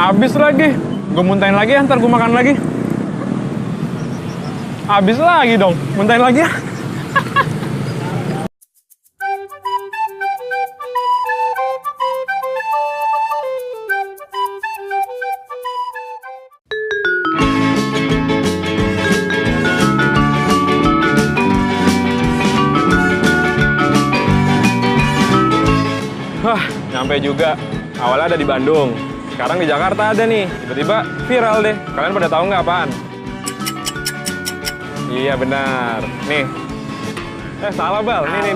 Habis lagi. Gue muntahin lagi ya, ntar gue makan lagi. Habis lagi dong, muntahin lagi ya. Wah, nyampe juga. Awalnya ada di Bandung. Sekarang di Jakarta ada nih. Tiba-tiba viral deh. Kalian pada tahu nggak apaan? Iya benar. Nih. Salah Bal. Nih.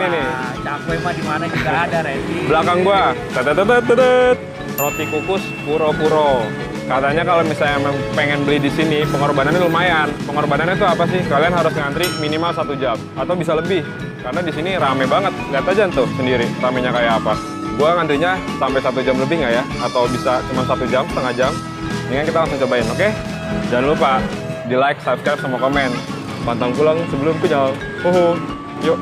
Cakwe mah di mana juga ada, Redi. Belakang gua. Tetetetetet. Roti kukus puro-puro. Katanya kalau misalnya emang pengen beli di sini, pengorbanannya lumayan. Pengorbanannya itu apa sih? Kalian harus ngantri minimal 1 jam atau bisa lebih. Karena di sini rame banget. Lihat aja tuh sendiri ramenya kayak apa. Gua ngantrinya sampai 1 jam lebih nggak ya? Atau bisa cuma 1 jam, setengah jam? Ini kan kita langsung cobain, oke? Jangan lupa di like, subscribe, sama komen. Pantang pulang sebelum kenyal. Yuk.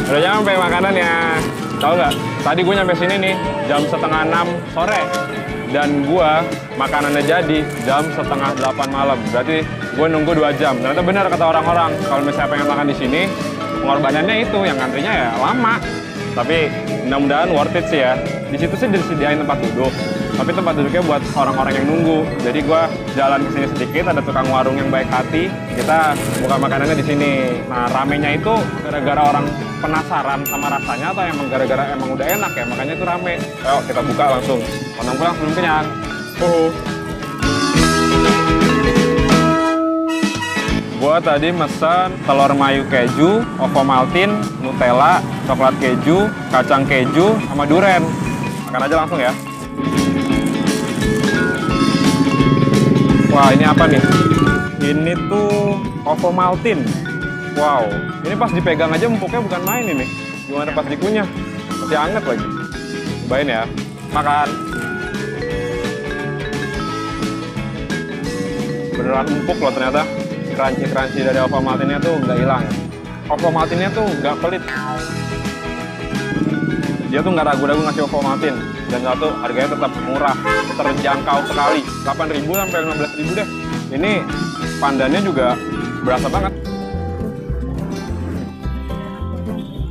Udah nyampe makanannya. Tahu nggak? Tadi gue nyampe sini nih jam setengah 6 sore. Dan gue makanannya jadi jam setengah 8 malam. Berarti gue nunggu 2 jam. Ternyata benar kata orang-orang. Kalau misalnya pengen makan di sini, pengorbanannya itu yang antrinya ya lama. Tapi mudah-mudahan worth it sih ya. Di situ sih disediain tempat duduk. Tapi tempat duduknya buat orang-orang yang nunggu. Jadi gue jalan ke sini sedikit, ada tukang warung yang baik hati. Kita buka makanannya di sini. Nah, ramenya itu gara-gara orang penasaran sama rasanya atau emang gara-gara emang udah enak ya, makanya itu rame. Ayo kita buka langsung. Pantang pulang sebelum kenyang. Gua tadi mesen telur mayu keju, Ovomaltine, Nutella, coklat keju, kacang keju, sama duren. Makan aja langsung ya. Wah, ini apa nih? Ini tuh Ovomaltine. Wow, ini pas dipegang aja empuknya bukan main ini. Gimana pas dikunyah? Masih anget lagi. Cobain ya. Makan. Beneran empuk loh ternyata. Crunchy-crunchy dari Ovomaltine-nya tuh nggak hilang. Ovomaltine-nya tuh nggak pelit. Dia tuh nggak ragu-ragu ngasih Ovomaltine. Dan satu, harganya tetap murah, terjangkau sekali. 8.000 sampai 15.000 deh. Ini pandannya juga berasa banget.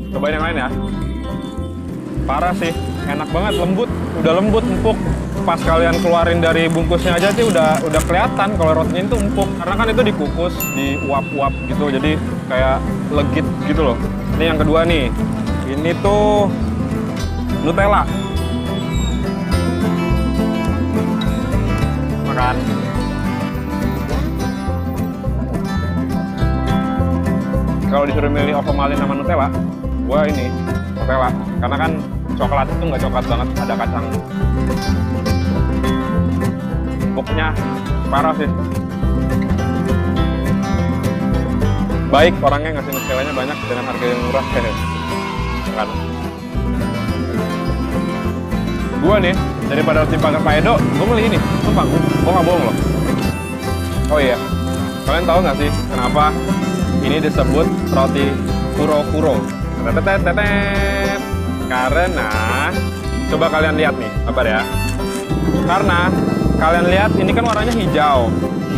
Cobain yang lain ya. Parah sih, enak banget, lembut. Udah lembut, empuk. Pas kalian keluarin dari bungkusnya aja sih udah kelihatan kalau rotinya itu empuk. Karena kan itu dikukus, diuap-uap gitu. Jadi kayak legit gitu loh. Ini yang kedua nih. Ini tuh Nutella. Makan. Kalau disuruh milih Ovomaltine sama Nutella, gua ini Nutella. Karena kan coklat itu nggak coklat banget, ada kacang. Empuknya parah sih. Baik orangnya ngasih Nutellanya banyak dengan harga yang murah. Kan. Gua nih daripada roti pakai Pak Edo, gua milih ini. Sumpah, gua nggak bohong loh. Oh iya, kalian tahu nggak sih kenapa ini disebut roti puro-puro? Tetetetetet. Karena coba kalian lihat nih, sabar ya. Karena kalian lihat ini kan warnanya hijau,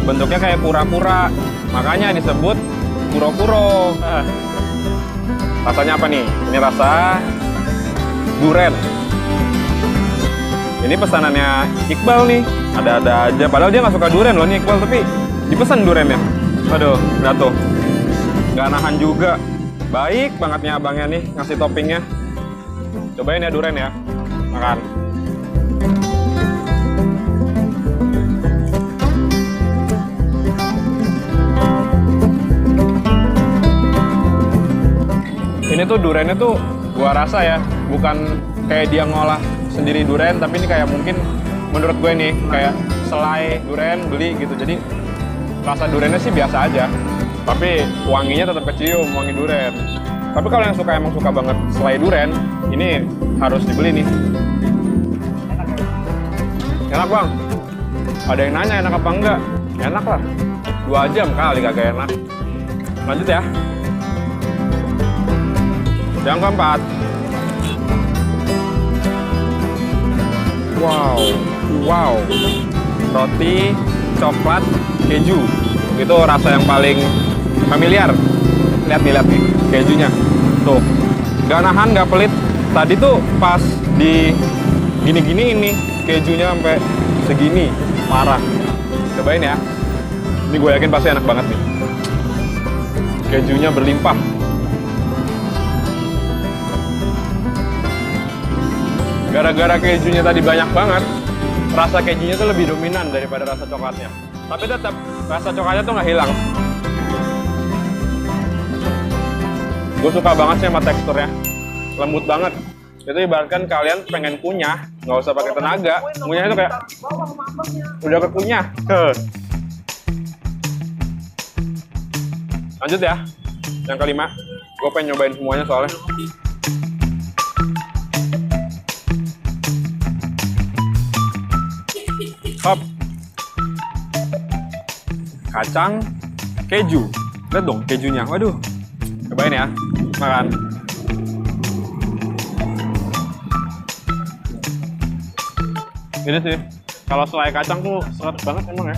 bentuknya kayak pura-pura, makanya disebut puro-puro. Rasanya apa nih? Ini rasa duren. Ini pesanannya Iqbal nih. Ada-ada aja. Padahal dia nggak suka duren loh nih Iqbal, tapi dipesan durennya. Aduh, berat tuh. Nggak nahan juga. Baik banget nih abangnya nih ngasih toppingnya. Cobain ya durian ya. Makan. Ini tuh duriannya tuh gua rasa ya, bukan kayak dia ngolah sendiri durian, tapi ini kayak mungkin menurut gue nih kayak selai durian beli gitu. Jadi rasa duriannya sih biasa aja, tapi wanginya tetap kecium, wangi durian. Tapi kalau yang emang suka banget selai durian, ini harus dibeli nih. Enak bang. Ada yang nanya enak apa enggak? Enak lah. 2 jam kali kagak enak. Lanjut ya. Yang keempat. Wow. Roti coklat keju. Itu rasa yang paling familiar. Lihat nih kejunya. Tuh. Gak nahan, gak pelit. Tadi tuh pas di gini-gini ini kejunya sampai segini. Parah. Cobain ya. Ini gue yakin pasti enak banget nih. Kejunya berlimpah. Gara-gara kejunya tadi banyak banget, rasa kejunya tuh lebih dominan daripada rasa coklatnya. Tapi tetap rasa coklatnya tuh nggak hilang. Gue suka banget sih sama teksturnya, lembut banget. Itu ibaratkan kalian pengen kunyah, nggak usah pakai tenaga. Kunyahnya tuh kayak udah kekunyah. Lanjut ya, yang kelima. Gue pengen nyobain semuanya soalnya. Hop. Kacang keju. Lihat dong kejunya. Waduh. Cobain ya. Makan. Ini sih. Kalau selai kacang tuh seret banget emang ya.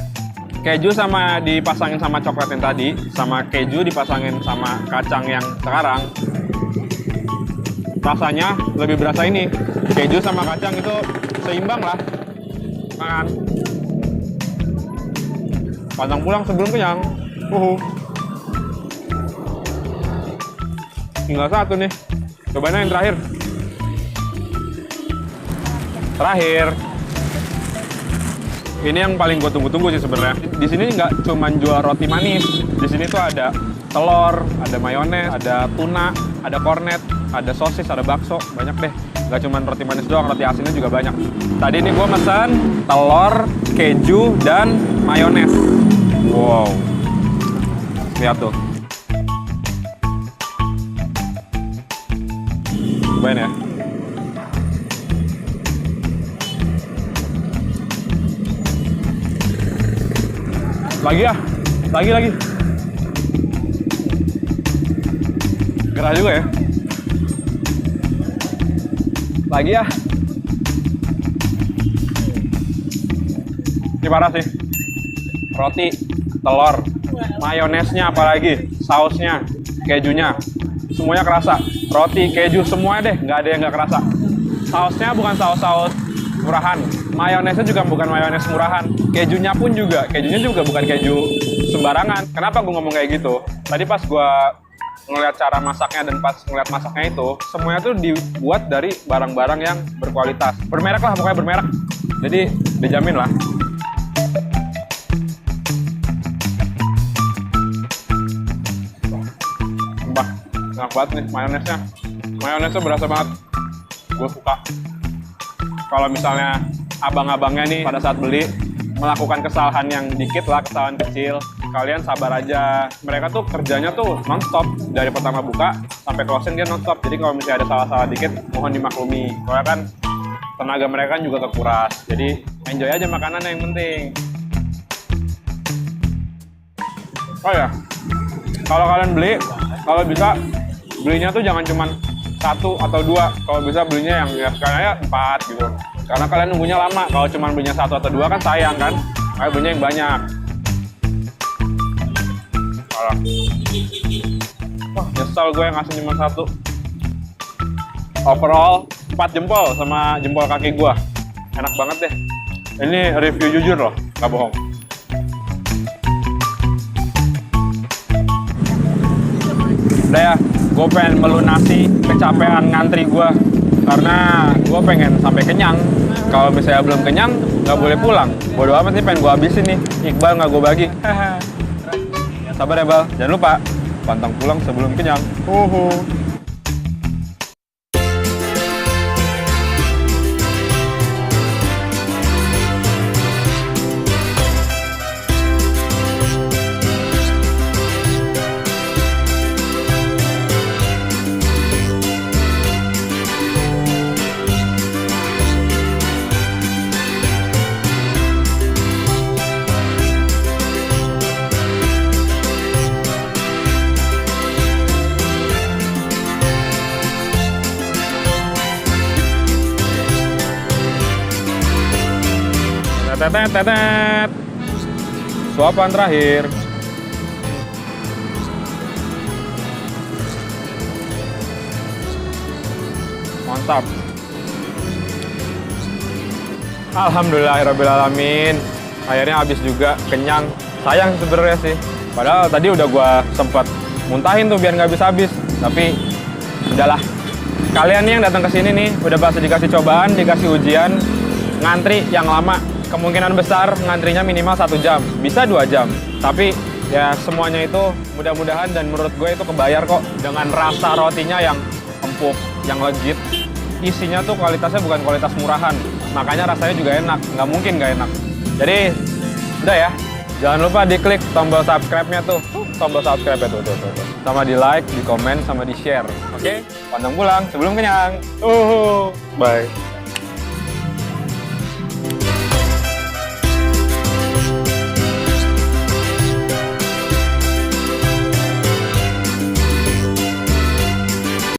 Keju sama dipasangin sama coklat yang tadi, sama keju dipasangin sama kacang yang sekarang. Rasanya lebih berasa ini. Keju sama kacang itu seimbang lah. Makan. Pantang pulang sebelum kenyang. Tinggal satu nih. Cobain yang terakhir. Ini yang paling gue tunggu-tunggu sih sebenarnya. Di sini nggak cuma jual roti manis. Di sini tuh ada telur, ada mayones, ada tuna, ada kornet, ada sosis, ada bakso, banyak deh. Nggak cuma roti manis doang, roti asinnya juga banyak. Tadi ini gue pesan telur, keju, dan mayones. Wow. Lihat tuh. Cobain ya. Lagi ya. Lagi. Gerah juga ya. Lagi ya. Ini parah sih. Roti, telur, mayonesnya apalagi, sausnya, kejunya, semuanya kerasa. Roti, keju, semuanya deh, nggak ada yang nggak kerasa. Sausnya bukan saus-saus murahan, mayonesnya juga bukan mayones murahan, kejunya juga bukan keju sembarangan. Kenapa gue ngomong kayak gitu? Tadi pas gue ngeliat cara masaknya dan pas ngeliat masaknya itu, semuanya tuh dibuat dari barang-barang yang berkualitas. Bermerek lah, pokoknya bermerek. Jadi dijamin lah. Sumpah, enak banget nih mayonesnya. Mayonesnya berasa banget. Gue suka. Kalau misalnya abang-abangnya nih pada saat beli melakukan kesalahan yang dikit lah, kesalahan kecil, kalian sabar aja. Mereka tuh kerjanya tuh non-stop. Dari pertama buka sampai closing dia non-stop. Jadi kalau misalnya ada salah-salah dikit, mohon dimaklumi. Soalnya kan tenaga mereka kan juga kekuras. Jadi enjoy aja makanannya yang penting. Oh ya, kalau kalian beli, kalau bisa belinya tuh jangan cuman 1 atau 2. Kalau bisa belinya yang ya sekalian 4 gitu. Karena kalian nunggunya lama. Kalau cuma belinya 1 atau 2 kan sayang kan. Kayak belinya yang banyak. Wah, nyesal gue yang ngasih cuma 1. Overall 4 jempol sama jempol kaki gue. Enak banget deh. Ini review jujur loh, gak bohong. Udah ya, gue pengen melunasi kecapean ngantri gue. karena gue pengen sampai kenyang. Kalau misalnya belum kenyang, nggak boleh pulang. Bodo amat sih, pengen gue habisin nih. Iqbal nggak gue bagi. Sabar ya, Bal. Jangan lupa, pantang pulang sebelum kenyang. Tetet. Suapan terakhir. Mantap. Alhamdulillahirrabbilalamin. Akhirnya habis juga, kenyang. Sayang sebenarnya sih. Padahal tadi udah gua sempat muntahin tuh biar nggak habis-habis. Tapi udahlah. Kalian nih yang datang ke sini nih udah pasti dikasih cobaan, dikasih ujian, ngantri yang lama. Kemungkinan besar ngantrinya minimal 1 jam, bisa 2 jam. Tapi ya semuanya itu mudah-mudahan dan menurut gue itu kebayar kok dengan rasa rotinya yang empuk, yang legit. Isinya tuh kualitasnya bukan kualitas murahan, makanya rasanya juga enak, nggak mungkin nggak enak. Jadi udah ya, jangan lupa diklik tombol subscribe-nya tuh, tombol subscribe-nya tuh. Sama di like, di komen, sama di share. Oke? Pantang pulang sebelum kenyang. Bye.